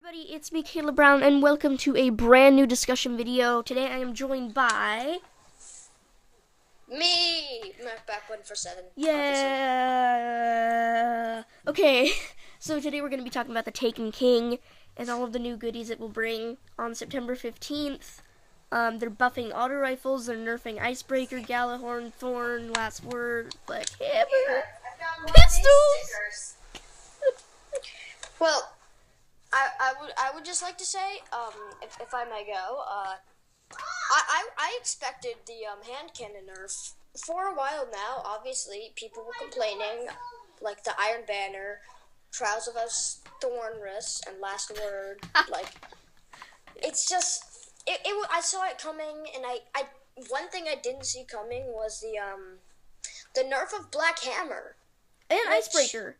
Everybody, it's me, Caleb Brown, and welcome to a brand new discussion video. Today I am joined by... Me! Back one for 7. Yeah! Okay, so today we're going to be talking about the Taken King and all of the new goodies it will bring on September 15th. They're buffing auto rifles, they're nerfing Icebreaker, Gjallarhorn, Thorn, Last Word, Black Hammer, pistols! Well, I would just like to say, if I may go, I expected the hand cannon nerf for a while now. Obviously, people were complaining, like the Iron Banner, Trials of Us, Thornris, and Last Word. Like, it's just I saw it coming, and I one thing I didn't see coming was the nerf of Black Hammer And Icebreaker.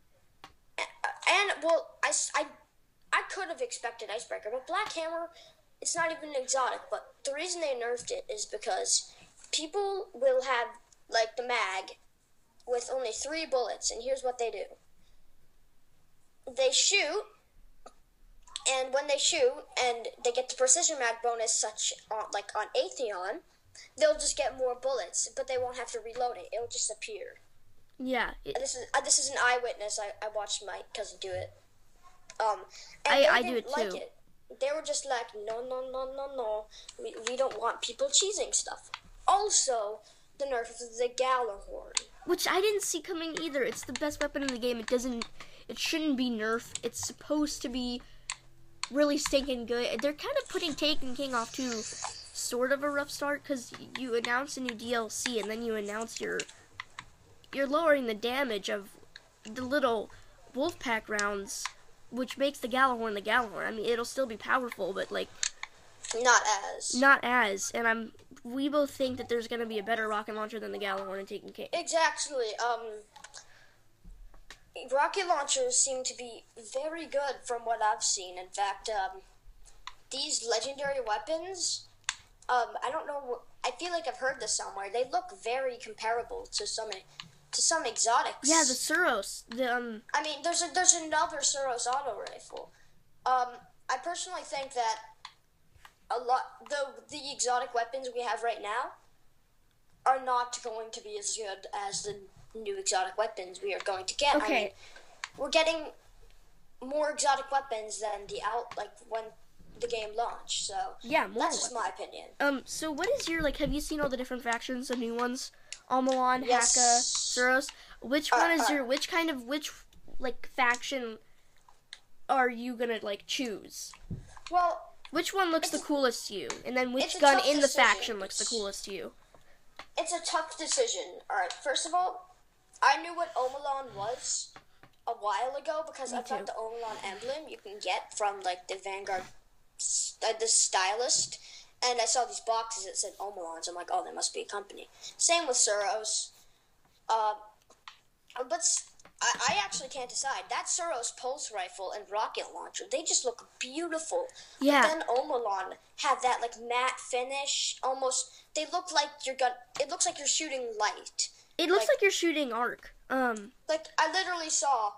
And well, I could have expected Icebreaker, but Black Hammer, it's not even exotic. But the reason they nerfed it is because people will have, like, the mag with only 3 bullets, and here's what they do. They shoot, and when they shoot, and they get the precision mag bonus, such like on Atheon, they'll just get more bullets, but they won't have to reload it. It'll just appear. Yeah. This is an eyewitness. I watched my cousin do it. And I they do it didn't like too. it. They were just like, no. We don't want people cheesing stuff. Also, the nerf of the Gjallarhorn. Which I didn't see coming either. It's the best weapon in the game. It shouldn't be nerfed. It's supposed to be really stinking good. They're kind of putting Taken King off to sort of a rough start because you announce a new DLC and then you announce you're lowering the damage of the little Wolfpack rounds, which makes the Gjallarhorn the Gjallarhorn. I mean, it'll still be powerful, but like Not as. And we both think that there's going to be a better rocket launcher than the Gjallarhorn and Taken King. Exactly. Rocket launchers seem to be very good from what I've seen. In fact, these legendary weapons, I don't know. I feel like I've heard this somewhere. They look very comparable to some exotics. Yeah, the Suros. I mean, there's another Suros auto rifle. I personally think that the exotic weapons we have right now are not going to be as good as the new exotic weapons we are going to get. Okay. I mean, we're getting more exotic weapons than when the game launched. So Yeah, more that's just my opinion. So what is your, have you seen all the different factions, the new ones? Almalon, Yes. Haka, Suros. Which one is which faction are you gonna, choose? Well, Which one looks the coolest to you? And then it's which a gun tough in the decision. faction looks the coolest to you? it's a tough decision. All right, first of all, I knew what Omalon was a while ago because Me I thought too. the Omalon emblem you can get from the Vanguard, the stylist, and I saw these boxes that said Omalon, so I'm like, oh, there must be a company. Same with Suros. But I actually can't decide. That Suros pulse rifle and rocket launcher, they just look beautiful. Yeah. But then Omalon have that matte finish. Almost, they look like it looks like you're shooting light. It looks like you're shooting arc. Like, I literally saw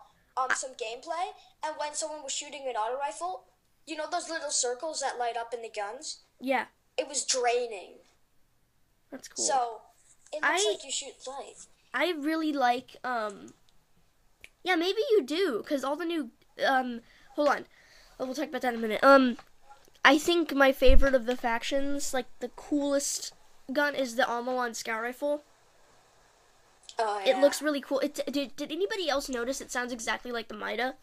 some gameplay, and when someone was shooting an auto rifle, you know those little circles that light up in the guns? Yeah, It was draining. that's cool. So, it looks like you shoot light. I really like, yeah, maybe you do, because all the new, hold on, we'll talk about that in a minute. I think my favorite of the factions, the coolest gun is the Almalon Scout Rifle. Oh, It looks really cool. Did anybody else notice it sounds exactly like the Mida?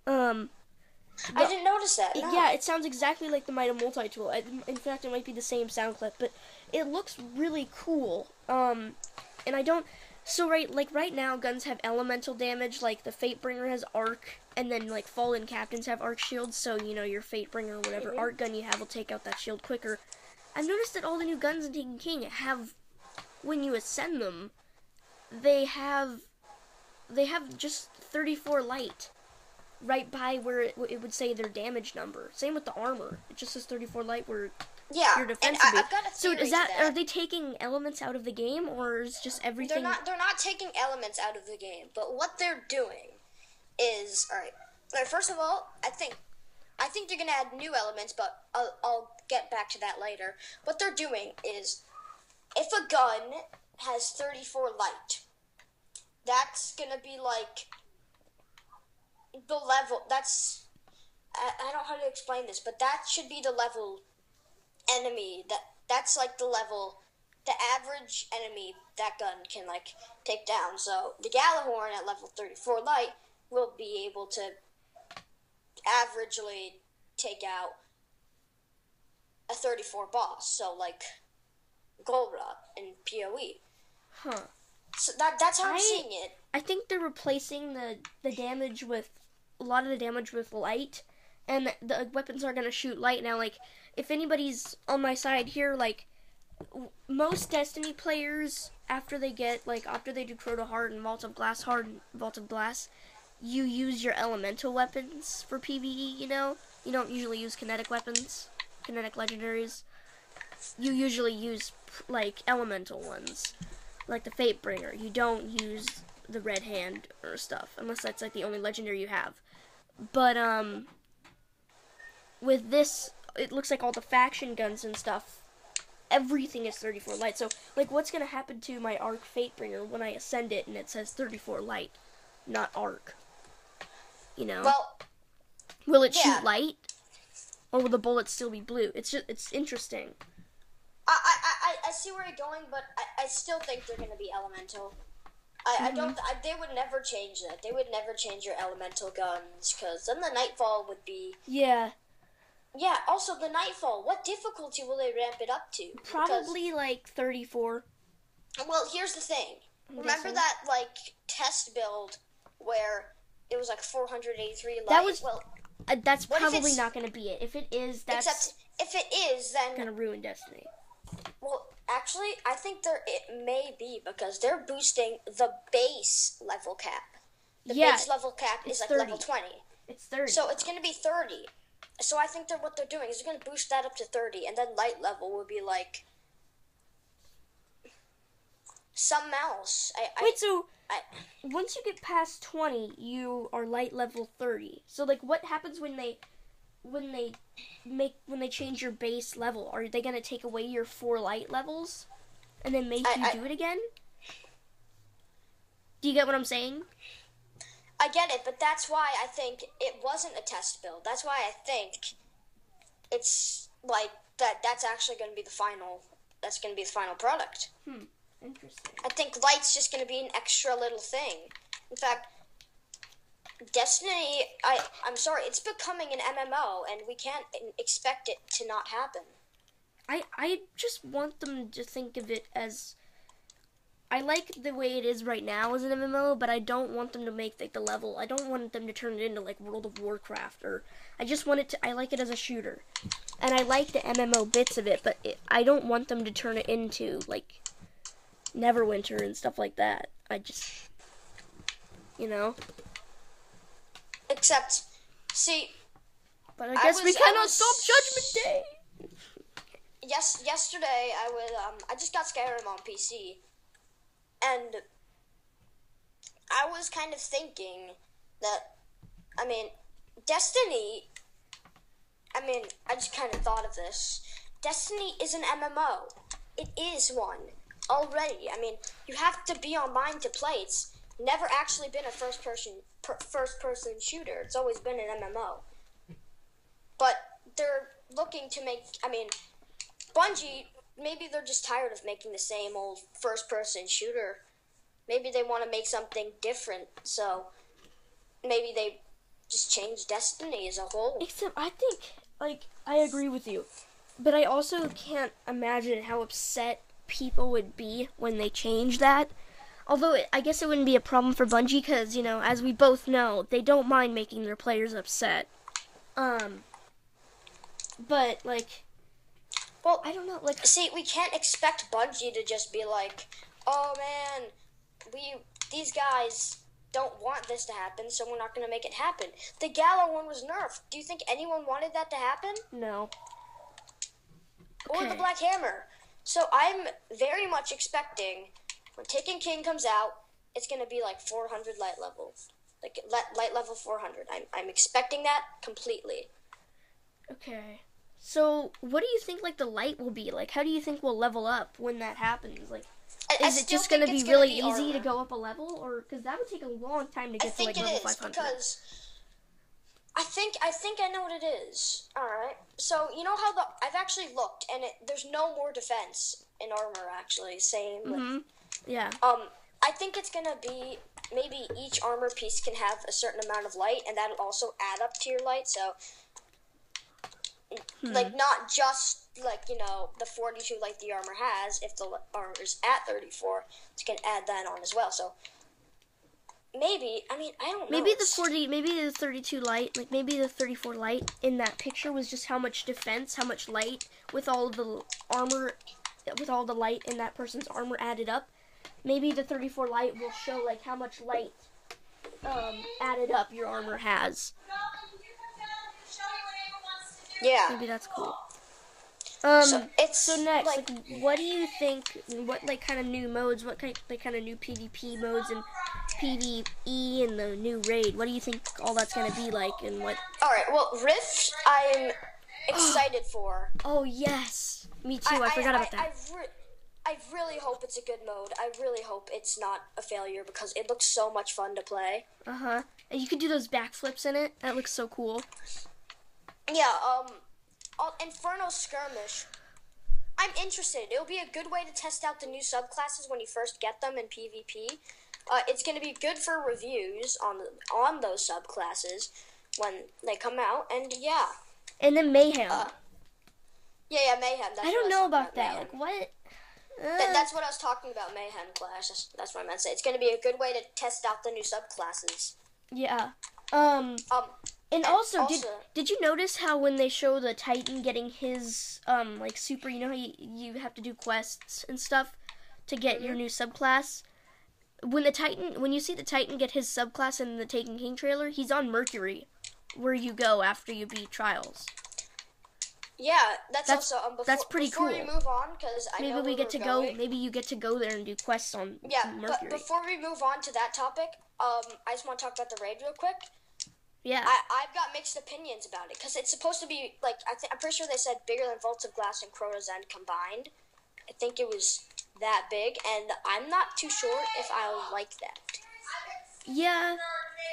I didn't notice that. No. Yeah, it sounds exactly like the Mida multi-tool. In fact, it might be the same sound clip, but it looks really cool. And I don't... So, right now, guns have elemental damage, like the Fatebringer has arc, and then, Fallen Captains have arc shields, so, your Fatebringer or whatever arc gun you have will take out that shield quicker. I've noticed that all the new guns in Taken King have, when you ascend them, they have just 34 light right by where it would say their damage number. Same with the armor. It just says 34 light where your defense and would be. I've got a So theory is that, to that. are they taking elements out of the game, or is just everything? They're not taking elements out of the game, but what they're doing is, all right, first of all, I think I think they're gonna add new elements, but I'll get back to that later. What they're doing is, if a gun has 34 light, that's gonna be like the level. I don't know how to explain this, but that should be the level enemy. That's like the level, the average enemy that gun can like take down. So the Gjallarhorn at level 34 light will be able to averagely take out a 34 boss. So like Golra and PoE. Huh. So that's how I'm seeing it. I think they're replacing the damage with a lot of the damage with light, and the weapons are gonna shoot light now. Like, if anybody's on my side here, like most Destiny players, after they do Crota Heart and Vault of Glass, you use your elemental weapons for PvE. You know, you don't usually use kinetic weapons, kinetic legendaries. You usually use like elemental ones, like the Fatebringer. You don't use the Red Hand or stuff, unless that's like the only legendary you have. But with this, it looks like all the faction guns and stuff, everything is 34 light. So like, what's gonna happen to my Arc Fatebringer when I ascend it and it says 34 light, not Arc? You know? Well, will it shoot light, or will the bullets still be blue? It's interesting. I see where you're going, but I still think they're gonna be elemental. They would never change that. They would never change your elemental guns, because then the Nightfall would be... Yeah. Yeah, also the Nightfall, what difficulty will they ramp it up to? Probably like 34. Well, here's the thing. Remember that, like, test build where it was like 483 light? That was... that's probably not going to be it. If it is, that's... Except, if it is, then... going to ruin Destiny. Well, actually, I think it may be, because they're boosting the base level cap. The base level cap is like 30. level 20. It's 30. So it's going to be 30. So I think what they're doing is they're going to boost that up to 30, and then light level will be like something else. So once you get past 20, you are light level 30. So like, what happens when they change your base level? Are they going to take away your 4 light levels and then make you do it again? Do you get what I'm saying? I get it, but that's why I think it wasn't a test build. That's why I think it's like that's actually going to be the final. That's going to be the final product. Interesting. I think light's just going to be an extra little thing. In fact, Destiny, I'm sorry, it's becoming an MMO, and we can't expect it to not happen. I just want them to think of it as... I like the way it is right now as an MMO, but I don't want them to make like the level. I don't want them to turn it into like World of Warcraft, or I just want it to. I like it as a shooter, and I like the MMO bits of it, but I don't want them to turn it into like Neverwinter and stuff like that. I just, you know. Except, see. But I guess we cannot stop Judgment Day. Yesterday I just got Skyrim on PC. And I was kind of thinking that, Destiny, I just kind of thought of this. Destiny is an MMO. It is one already. You have to be online to play. It's never actually been a first-person shooter. It's always been an MMO. But they're looking to make, Bungie... Maybe they're just tired of making the same old first-person shooter. Maybe they want to make something different, so maybe they just change Destiny as a whole. Except, I think, I agree with you. But I also can't imagine how upset people would be when they change that. Although, I guess it wouldn't be a problem for Bungie, because, as we both know, they don't mind making their players upset. But, well, I don't know, See, we can't expect Bungie to just be like, oh man, these guys don't want this to happen, so we're not going to make it happen. The Gjallarhorn was nerfed. Do you think anyone wanted that to happen? No. Or the Black Hammer. So I'm very much expecting, when Taken King comes out, it's going to be like 400 light level. Like, light level 400. I'm expecting that completely. Okay. So, what do you think, like, the light will be? Like, how do you think we'll level up when that happens? Like, is it just going to be really easy to go up a level? Or, because that would take a long time to get to, like, level 500. Because I think I know what it is. Alright. So, you know how I've actually looked, and there's no more defense in armor, actually. Same with... Yeah. I think it's going to be... Maybe each armor piece can have a certain amount of light, and that'll also add up to your light, so... Like, not just, like, you know, the 42 light the armor has. If the armor is at 34, you can add that on as well. So, maybe, I mean, I don't know. Maybe the 32 light, like, maybe the 34 light in that picture was just how much defense, how much light with all the armor, with all the light in that person's armor added up. Maybe the 34 light will show, like, how much light added up your armor has. Yeah. Maybe that's cool. So next, like, what do you think, what, like, kind of new modes, what kind of new PvP modes and PvE and the new raid, what do you think all that's going to be like, and what? Alright, well, Rift, I'm excited for. Oh, yes. Me too, I forgot about that. I really hope it's a good mode. I really hope it's not a failure, because it looks so much fun to play. Uh-huh. And you could do those backflips in it. That looks so cool. Yeah, Inferno Skirmish. I'm interested. It'll be a good way to test out the new subclasses when you first get them in PvP. It's going to be good for reviews on those subclasses when they come out, and yeah. And then Mayhem. Yeah, Mayhem. I don't know about that. Like, what? That's what I was talking about, Mayhem Clash. That's what I meant to say. It's going to be a good way to test out the new subclasses. Yeah. And also, did you notice how when they show the Titan getting his, like, super, you know how you have to do quests and stuff to get your new subclass? When you see the Titan get his subclass in the Taken King trailer, he's on Mercury, where you go after you beat Trials. Yeah, that's also, that's pretty cool. Before we move on, because I know we get to go, maybe you get to go there and do quests on Mercury. Yeah, but before we move on to that topic, I just want to talk about the raid real quick. Yeah. I've got mixed opinions about it, because it's supposed to be, like, I'm pretty sure they said bigger than Vaults of Glass and Crota's End combined. I think it was that big, and I'm not too sure if I'll like that. Yeah,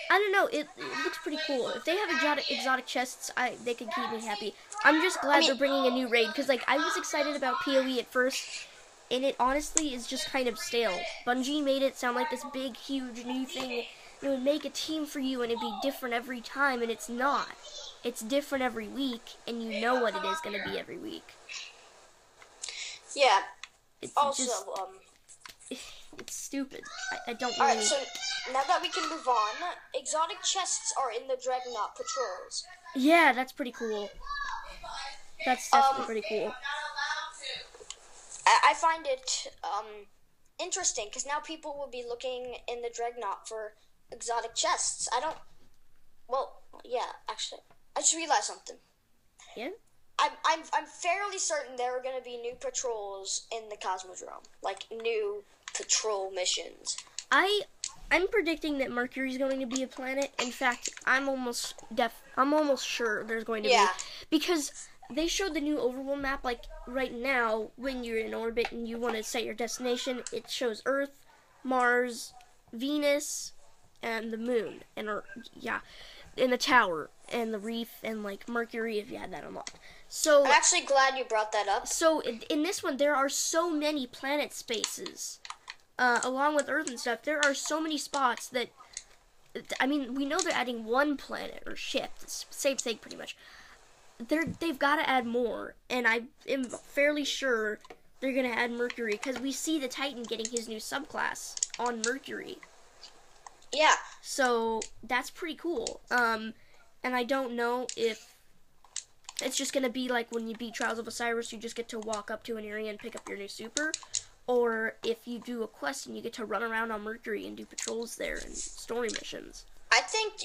I don't know, it looks pretty cool. If they have exotic chests, they can keep me happy. I'm just glad they're bringing a new raid, because, like, I was excited about PoE at first, and it honestly is just kind of stale. Bungie made it sound like this big, huge new thing. It would make a team for you and it'd be different every time, and it's not. It's different every week, and you know what it is going to be every week. Yeah. It's also, it's stupid. I don't really... Alright, so now that we can move on, exotic chests are in the Dreadnought patrols. Yeah, that's pretty cool. That's definitely pretty cool. I find it interesting, because now people will be looking in the Dreadnought for exotic chests. Actually, I just realized something. Yeah? I'm fairly certain there are going to be new patrols in the Cosmodrome, like new patrol missions. I'm predicting that Mercury's going to be a planet. In fact, I'm almost sure there's going to be, because they showed the new overworld map. Like right now, when you're in orbit and you want to set your destination, it shows Earth, Mars, Venus, and the moon, and the tower, and the reef, and like Mercury if you had that unlocked. So I'm actually glad you brought that up. So in this one, there are so many planet spaces, along with Earth and stuff. There are so many spots that, I mean, we know they're adding one planet or ship. It's same thing pretty much. They've got to add more, and I am fairly sure they're gonna add Mercury, because we see the Titan getting his new subclass on Mercury. Yeah. So that's pretty cool. And I don't know if it's just gonna be like when you beat Trials of Osiris, you just get to walk up to an area and pick up your new super, or if you do a quest and you get to run around on Mercury and do patrols there and story missions. I think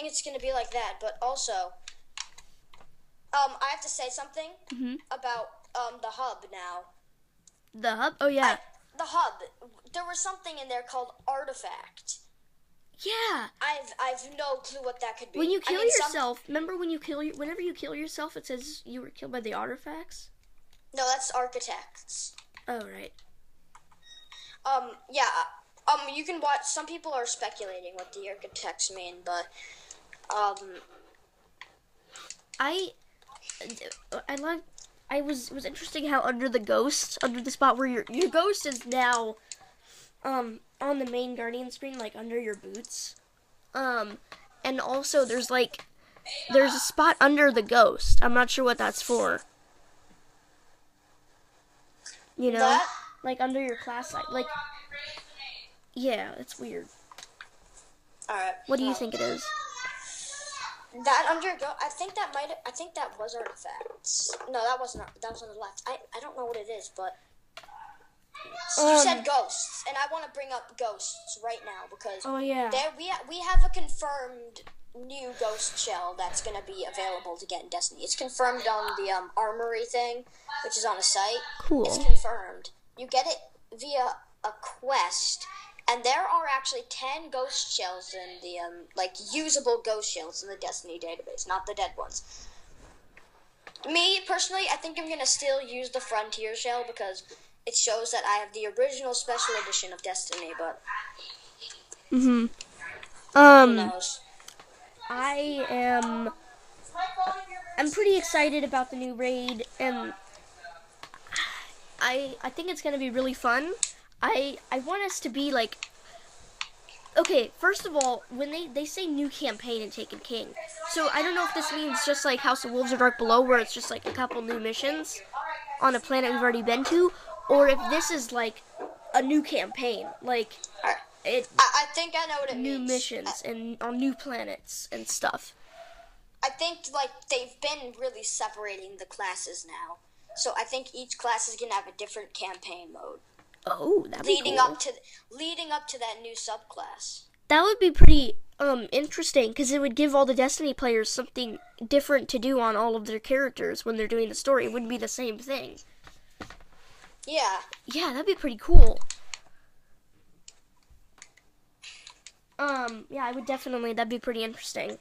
it's gonna be like that. But also, I have to say something about the hub now. The hub? Oh yeah. The hub. There was something in there called Artifact. Yeah. I've no clue what that could be. When you kill yourself, remember whenever you kill yourself, it says you were killed by the artifacts? No, that's architects. Oh, right. Yeah. You can watch. Some people are speculating what the architects mean, but it was interesting how under the spot where your ghost is now on the main Guardian screen, like under your boots. And also there's a spot under the ghost. I'm not sure what that's for. You know? That? Like under your class site. Like, yeah, it's weird. Alright. What do you think it is? That I think that was artifacts. No, that wasn't. That was on the left. I don't know what it is, but you said ghosts, and I want to bring up ghosts right now because we have a confirmed new ghost shell that's going to be available to get in Destiny. It's confirmed on the armory thing, which is on a site. Cool. It's confirmed. You get it via a quest. And there are actually 10 ghost shells in the, usable ghost shells in the Destiny database, not the dead ones. Me, personally, I think I'm going to still use the Frontier shell because it shows that I have the original special edition of Destiny, but... Who knows? I'm pretty excited about the new raid, and I think it's going to be really fun. I want us to be okay, first of all, when they say new campaign in Taken King, so I don't know if this means just like House of Wolves or Dark Below, where it's just like a couple new missions on a planet we've already been to, or if this is like a new campaign, I think I know what it new means. New missions and on new planets and stuff. I think they've been really separating the classes now, so I think each class is gonna have a different campaign mode. Oh, that'd be leading cool. Leading up to that new subclass. That would be pretty interesting, because it would give all the Destiny players something different to do on all of their characters when they're doing the story. It wouldn't be the same thing. Yeah. Yeah, that'd be pretty cool. Yeah, I would definitely. That'd be pretty interesting.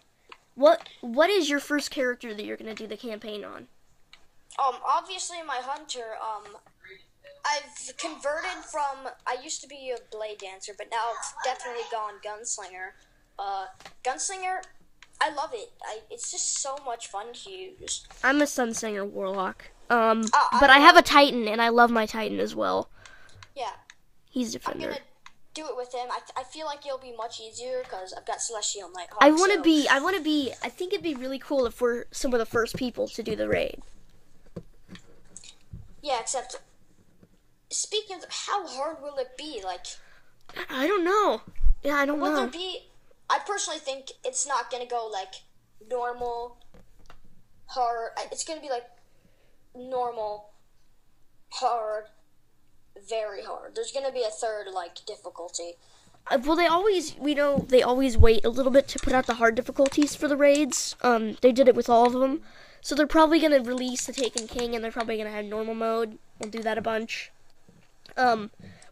What is your first character that you're gonna do the campaign on? Obviously my hunter. I've converted from. I used to be a blade dancer, but now I've definitely gone gunslinger. Gunslinger, I love it. It's just so much fun to use. I'm a Sunsinger warlock. But I have a Titan, and I love my Titan as well. Yeah. He's Defender. I'm gonna do it with him. I feel like it'll be much easier because I've got Celestial Nighthawk. I want to be. I think it'd be really cool if we're some of the first people to do the raid. Yeah, except. Speaking of, how hard will it be? I don't know. Yeah, I don't know. Will there be? I personally think it's not gonna go normal, hard. It's gonna be normal, hard, very hard. There's gonna be a third difficulty. Well, they always wait a little bit to put out the hard difficulties for the raids. They did it with all of them, so they're probably gonna release the Taken King, and they're probably gonna have normal mode. We'll do that a bunch.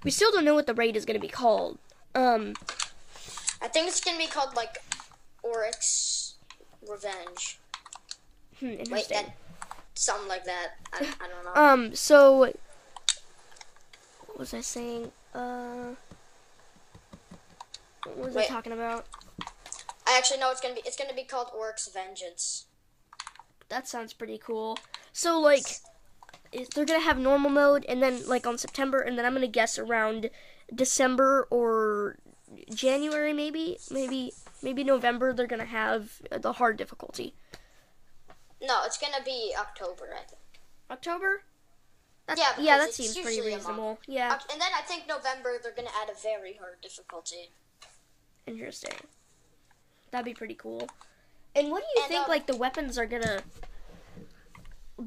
We still don't know what the raid is going to be called. I think it's going to be called, Oryx Revenge. Interesting. Wait, something like that. I don't know. So, what was I saying? What was I talking about? I actually know it's going to be called Oryx Vengeance. That sounds pretty cool. So, they're going to have normal mode, and then, on September, and then I'm going to guess around December or January, maybe November, they're going to have the hard difficulty. No, it's going to be October, I think. October? Yeah, that seems pretty reasonable. Yeah. And then I think November, they're going to add a very hard difficulty. Interesting. That'd be pretty cool. And what do you think, the weapons are going to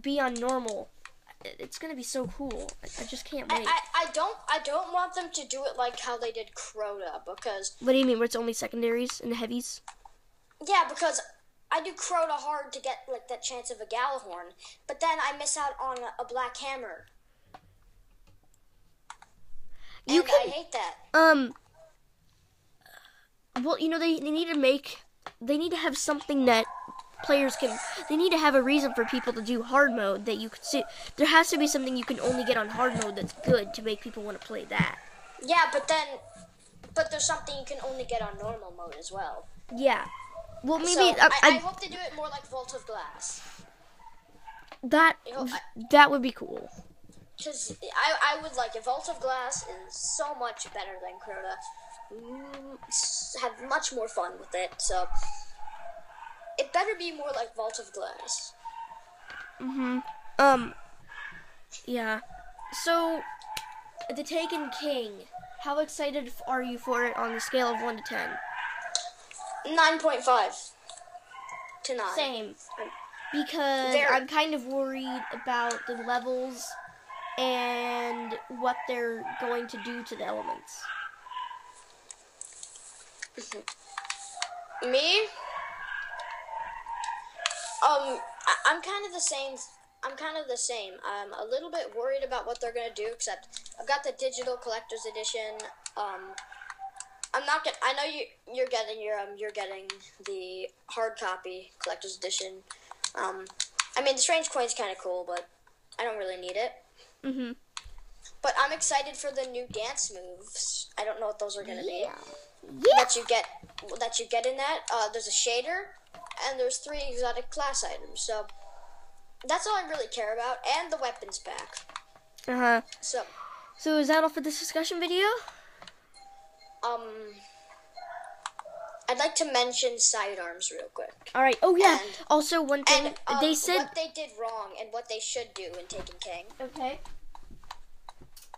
be on normal? It's gonna be so cool. I just can't wait. I don't want them to do it like how they did Crota, because. What do you mean? Where it's only secondaries and the heavies? Yeah, because I do Crota hard to get that chance of a Galahorn, but then I miss out on a Black Hammer. I hate that. Well, they need to have something that players can. They need to have a reason for people to do hard mode that you could see. There has to be something you can only get on hard mode that's good to make people want to play that. Yeah, but there's something you can only get on normal mode as well. Yeah. Well, maybe So, I hope they do it more like Vault of Glass. that would be cool. Because I would like it. Vault of Glass is so much better than Crota. Have much more fun with it, so it better be more like Vault of Glass. Yeah. So, the Taken King. How excited are you for it on the scale of 1 to 10? 9.5 to 9. Same. Because I'm kind of worried about the levels and what they're going to do to the elements. Me? I'm kind of the same. I'm a little bit worried about what they're gonna do, except I've got the digital collector's edition. I'm not gonna. I know you're getting the hard copy collector's edition. I mean, the strange coin's kind of cool, but I don't really need it. But I'm excited for the new dance moves. I don't know what those are gonna be. That you get in that. There's a shader, and there's 3 exotic class items. So that's all I really care about, and the weapons pack. So is that all for this discussion video? I'd like to mention sidearms real quick. All right. Oh yeah. And, also, one thing they said what they did wrong and what they should do in Taken King. Okay.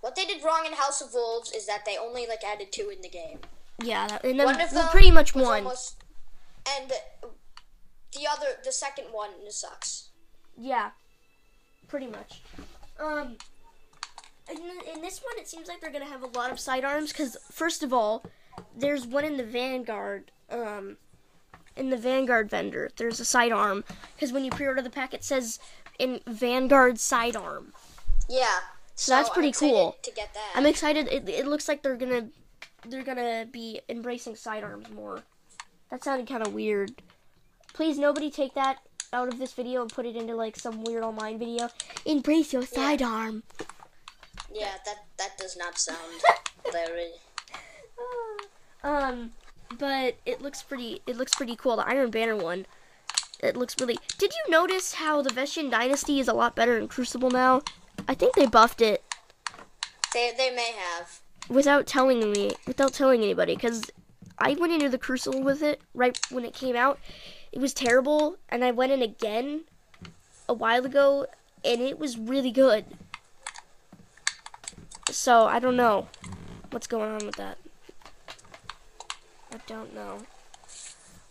What they did wrong in House of Wolves is that they only added 2 in the game. Yeah, and then pretty much one. And the second one sucks. Yeah, pretty much. In this one, it seems like they're gonna have a lot of sidearms because, first of all, there's one in the Vanguard. In the Vanguard vendor, there's a sidearm because when you pre-order the pack, it says in Vanguard sidearm. Yeah. So that's pretty cool. To get that. I'm excited. It looks like they're gonna be embracing sidearms more. That sounded kind of weird. Please, nobody take that out of this video and put it into some weird online video. Embrace your sidearm. Yeah, that does not sound very. But it looks pretty cool. The Iron Banner one. It looks really. Did you notice how the Vestian Dynasty is a lot better in Crucible now? I think they buffed it. They may have. Without telling anybody, because I went into the Crucible with it right when it came out. It was terrible, and I went in again a while ago, and it was really good. So, I don't know what's going on with that. I don't know.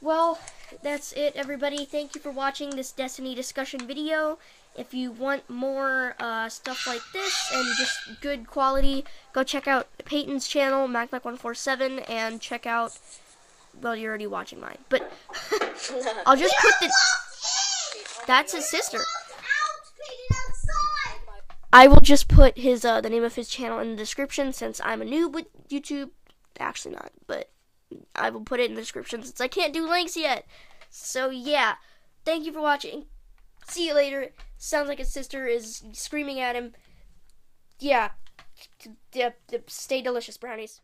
Well, that's it, everybody. Thank you for watching this Destiny discussion video. If you want more stuff like this and just good quality, go check out Peyton's channel, MacMac147, and check out, well, you're already watching mine, but I'll just put that's his sister. I will just put his the name of his channel in the description since I'm a noob with YouTube. Actually not, but I will put it in the description since I can't do links yet. So yeah, thank you for watching. See you later. Sounds like his sister is screaming at him. Yeah. Stay delicious, brownies.